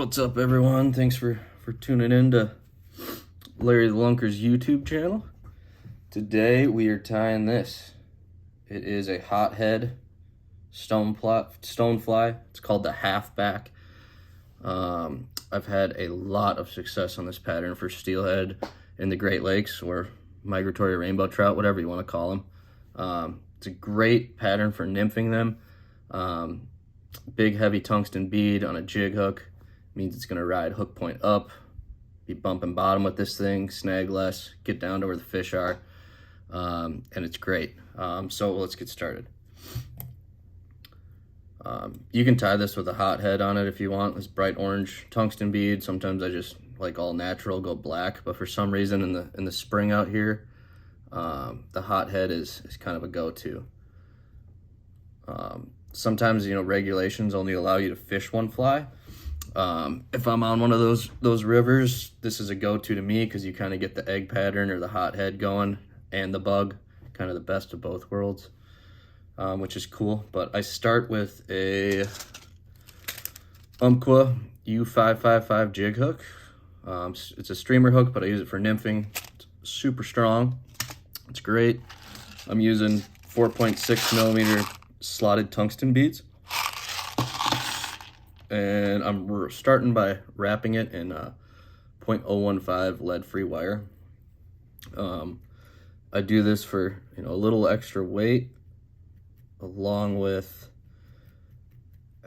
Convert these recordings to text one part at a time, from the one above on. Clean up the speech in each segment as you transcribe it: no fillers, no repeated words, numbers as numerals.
What's up, everyone? Thanks for tuning in to Larry the Lunker's YouTube channel. Today we are tying this. It is a hothead stone fly. It's called the halfback. I've had a lot of success on this pattern for steelhead in the Great Lakes, or migratory rainbow trout, whatever you want to call them. It's a great pattern for nymphing them. Big heavy tungsten bead on a jig hook means it's going to ride hook point up, be bumping bottom with this thing, snag less, get down to where the fish are, and it's great. So let's get started. You can tie this with a hothead on it if you want. This bright orange tungsten bead. Sometimes I just like all natural, go black, but for some reason in the spring out here, the hothead is kind of a go-to. Sometimes, you know, regulations only allow you to fish one fly. If I'm on one of those rivers, this is a go-to to me because you kind of get the egg pattern or the hothead going and the bug, kind of the best of both worlds, which is cool. But I start with a Umpqua U555 jig hook. It's a streamer hook, but I use it for nymphing. It's super strong. It's great. I'm using 4.6 millimeter slotted tungsten beads, and I'm starting by wrapping it in 0.015 lead-free wire. I do this for, you know, a little extra weight, along with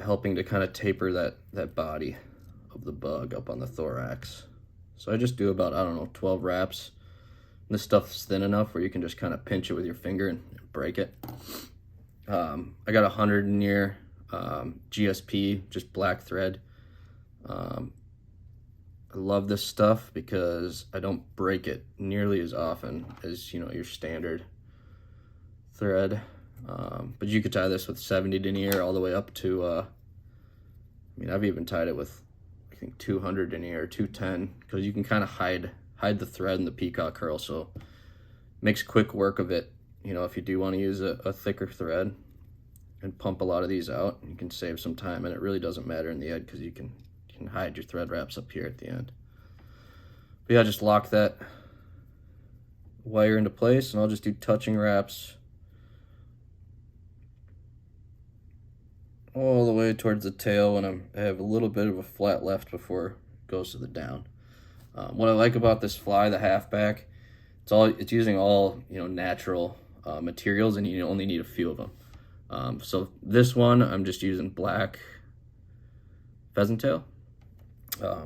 helping to kind of taper that body of the bug up on the thorax. So I just do about, I don't know, 12 wraps. And this stuff's thin enough where you can just kind of pinch it with your finger and break it. I got 100 in here, GSP, just black thread. I love this stuff because I don't break it nearly as often as, you know, your standard thread. But you could tie this with 70 denier all the way up to, I mean, I've even tied it with, I think, 200 denier, 210, because you can kind of hide the thread in the peacock curl, so makes quick work of it. You know, if you do want to use a thicker thread and pump a lot of these out, you can save some time, and it really doesn't matter in the end because you can hide your thread wraps up here at the end. But yeah, just lock that wire into place, and I'll just do touching wraps all the way towards the tail when I have a little bit of a flat left before it goes to the down. What I like about this fly, the halfback, it's using all, you know, natural materials, and you only need a few of them. So this one, I'm just using black pheasant tail.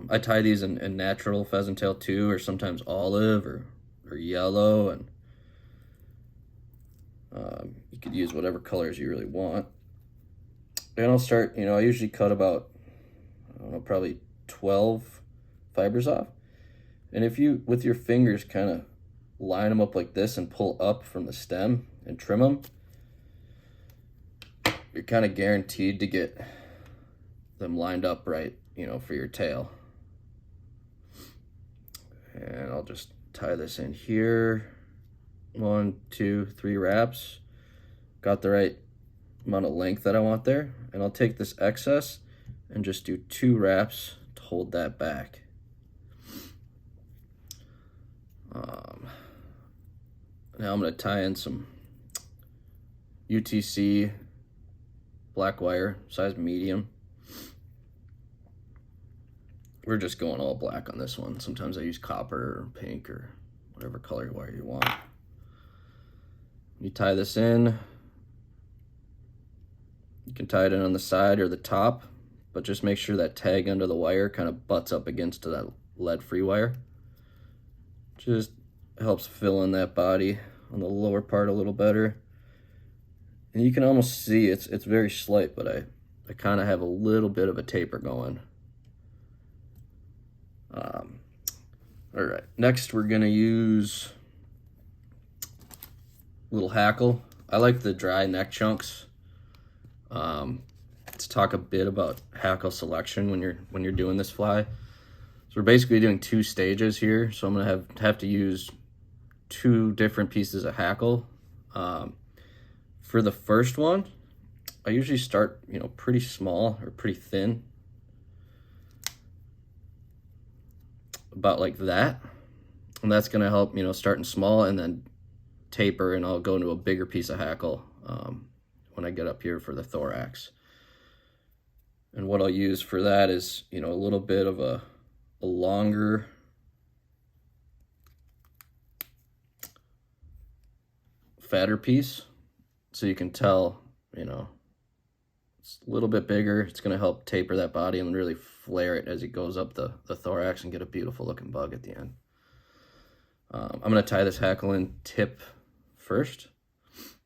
I tie these in natural pheasant tail too, or sometimes olive or yellow, and you could use whatever colors you really want. And I'll start, you know, I usually cut about, I don't know, probably 12 fibers off. And if you, with your fingers, kind of line them up like this and pull up from the stem and trim them, you're kind of guaranteed to get them lined up right, you know, for your tail. And I'll just tie this in here. 1, 2, 3 wraps. Got the right amount of length that I want there. And I'll take this excess and just do 2 wraps to hold that back. Now I'm going to tie in some UTC black wire, size medium. We're just going all black on this one. Sometimes I use copper or pink or whatever color wire you want. You tie this in. You can tie it in on the side or the top, but just make sure that tag under the wire kind of butts up against that lead-free wire. Just helps fill in that body on the lower part a little better. And you can almost see it's very slight, but I kind of have a little bit of a taper going. All right, next we're gonna use a little hackle. I like the dry neck chunks. Let's talk a bit about hackle selection when you're doing this fly. So we're basically doing 2 stages here. So I'm gonna have to use 2 different pieces of hackle. For the first one, I usually start, you know, pretty small or pretty thin. about like that. And that's going to help, you know, starting small and then taper, and I'll go into a bigger piece of hackle when I get up here for the thorax. And what I'll use for that is, you know, a little bit of a longer fatter piece, so you can tell, you know, it's a little bit bigger. It's going to help taper that body and really flare it as it goes up the thorax and get a beautiful looking bug at the end. I'm going to tie this hackle in tip first.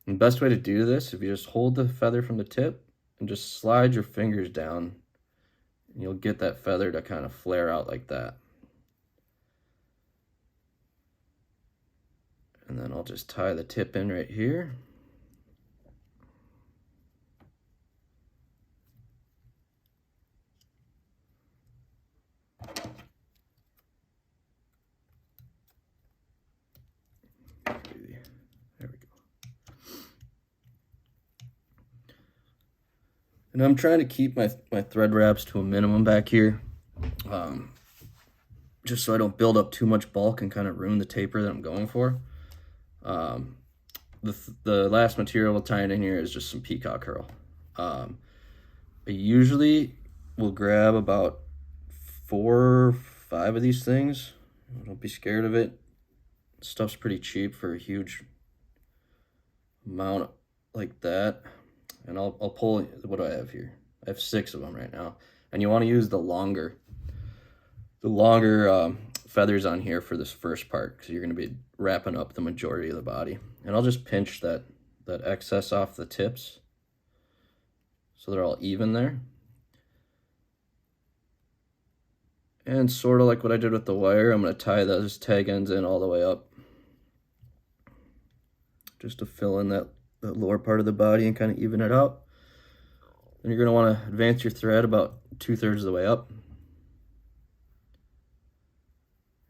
And the best way to do this, if you just hold the feather from the tip and just slide your fingers down, and you'll get that feather to kind of flare out like that. And then I'll just tie the tip in right here. There we go. And I'm trying to keep my thread wraps to a minimum back here, just so I don't build up too much bulk and kind of ruin the taper that I'm going for. The last material we'll tie it in here is just some peacock herl. I usually will grab about 4 or 5 of these things. Don't be scared of it. Stuff's pretty cheap for a huge amount like that. And I'll pull, what do I have here? I have 6 of them right now. And you want to use the longer feathers on here for this first part, because you're going to be wrapping up the majority of the body. And I'll just pinch that excess off the tips so they're all even there. And sort of like what I did with the wire, I'm going to tie those tag ends in all the way up, just to fill in that lower part of the body and kind of even it out. And you're going to want to advance your thread about 2/3 of the way up.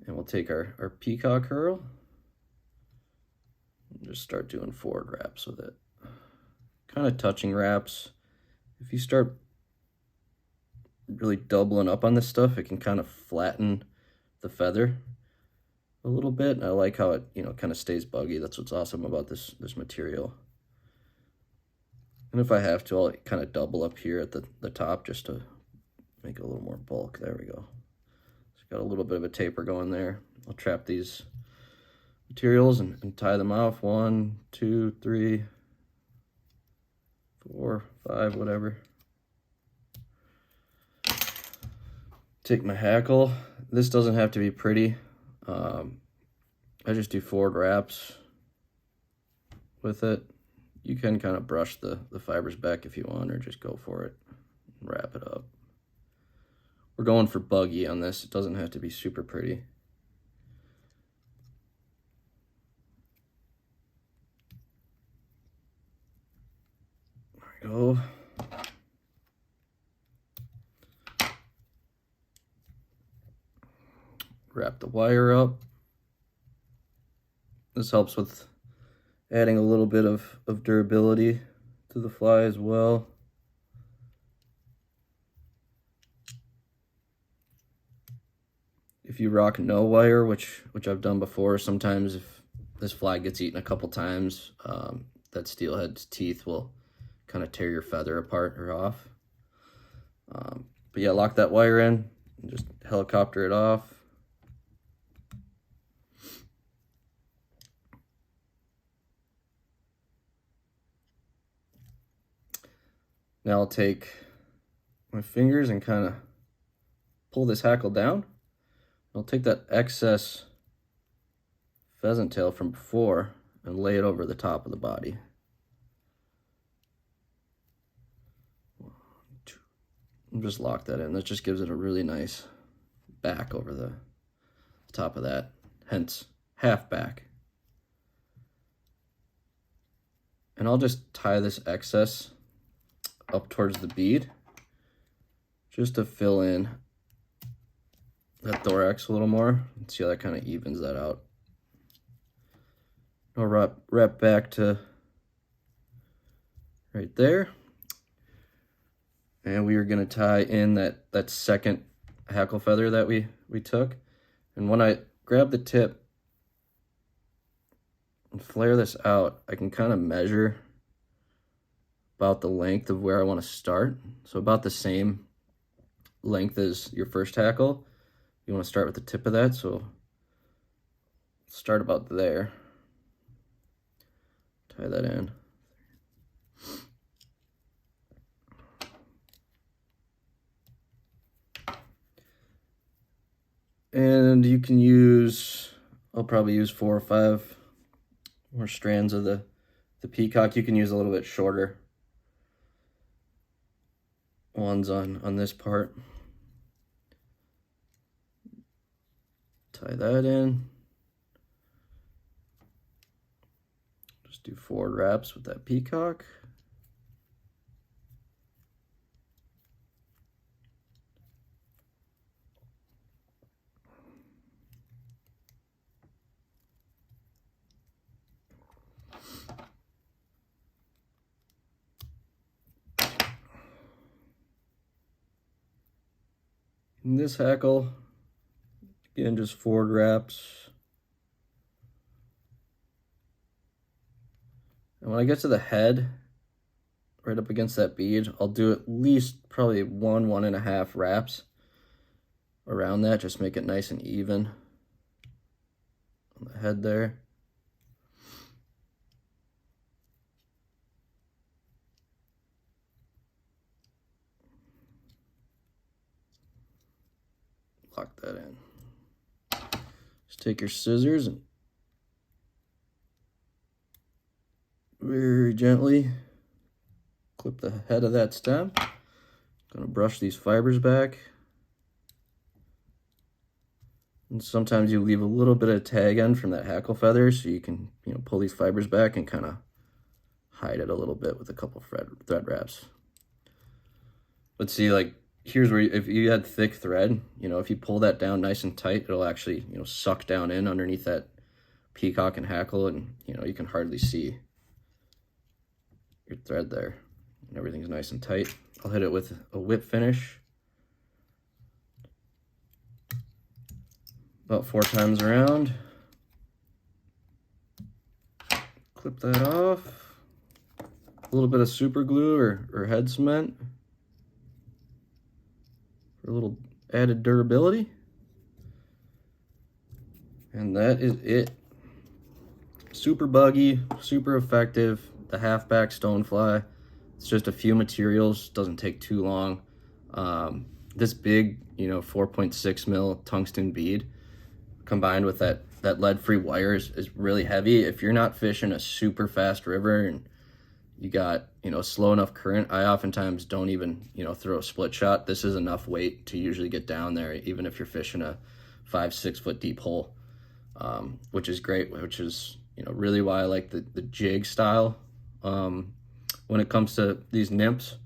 And we'll take our peacock herl and just start doing forward wraps with it. Kind of touching wraps. If you start really doubling up on this stuff, it can kind of flatten the feather a little bit. And I like how it, you know, kind of stays buggy. That's what's awesome about this material. And if I have to, I'll kind of double up here at the top just to make it a little more bulk. There we go. So got a little bit of a taper going there. I'll trap these materials and tie them off. 1, 2, 3, 4, 5, whatever. Take my hackle. This doesn't have to be pretty. I just do forward wraps with it. You can kind of brush the fibers back if you want, or just go for it and wrap it up. We're going for buggy on this. It doesn't have to be super pretty. There we go. Wrap the wire up. This helps with adding a little bit of durability to the fly as well. If you rock no wire, which I've done before, sometimes if this fly gets eaten a couple times, that steelhead's teeth will kind of tear your feather apart or off. But yeah, lock that wire in and just helicopter it off. Now I'll take my fingers and kind of pull this hackle down. I'll take that excess pheasant tail from before and lay it over the top of the body. 1, 2. And just lock that in. That just gives it a really nice back over the top of that, hence halfback. And I'll just tie this excess up towards the bead just to fill in that thorax a little more. See how that kind of evens that out. I'll wrap back to right there. And we are going to tie in that second hackle feather that we took. And when I grab the tip and flare this out, I can kind of measure about the length of where I want to start. So about the same length as your first hackle. You want to start with the tip of that, so start about there. Tie that in. And you can use, I'll probably use 4 or 5 more strands of the peacock. You can use a little bit shorter ones on this part. Tie that in. Just do forward wraps with that peacock. In this hackle, again, just forward wraps. And when I get to the head, right up against that bead, I'll do at least probably 1.5 wraps around that. Just make it nice and even on the head there. Lock that in. Just take your scissors and very gently clip the head of that stem. Gonna brush these fibers back. And sometimes you leave a little bit of tag end from that hackle feather, so you can, pull these fibers back and kind of hide it a little bit with a couple thread wraps. But see, like, here's where if you had thick thread, if you pull that down nice and tight, it'll actually, suck down in underneath that peacock and hackle, and, you can hardly see your thread there. And everything's nice and tight. I'll hit it with a whip finish. About 4 times around. Clip that off. A little bit of super glue or head cement for a little added durability. And that is it. Super buggy, super effective. The halfback stonefly. It's just a few materials, doesn't take too long. This big, 4.6 mil tungsten bead combined with that lead-free wire is really heavy. If you're not fishing a super fast river and you got, slow enough current, I oftentimes don't even, throw a split shot. This is enough weight to usually get down there, even if you're fishing a 5-6 foot deep hole, which is great, which is, really why I like the jig style when it comes to these nymphs.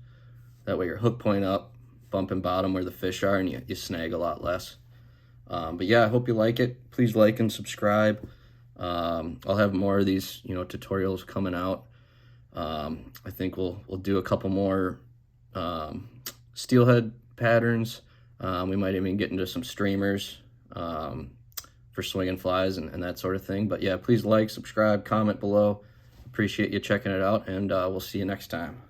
That way your hook point up, bumping bottom where the fish are, and you snag a lot less. But yeah, I hope you like it. Please like and subscribe. I'll have more of these, tutorials coming out. I think we'll do a couple more steelhead patterns. We might even get into some streamers for swinging flies and that sort of thing. But yeah, please like, subscribe, comment below. Appreciate you checking it out, and we'll see you next time.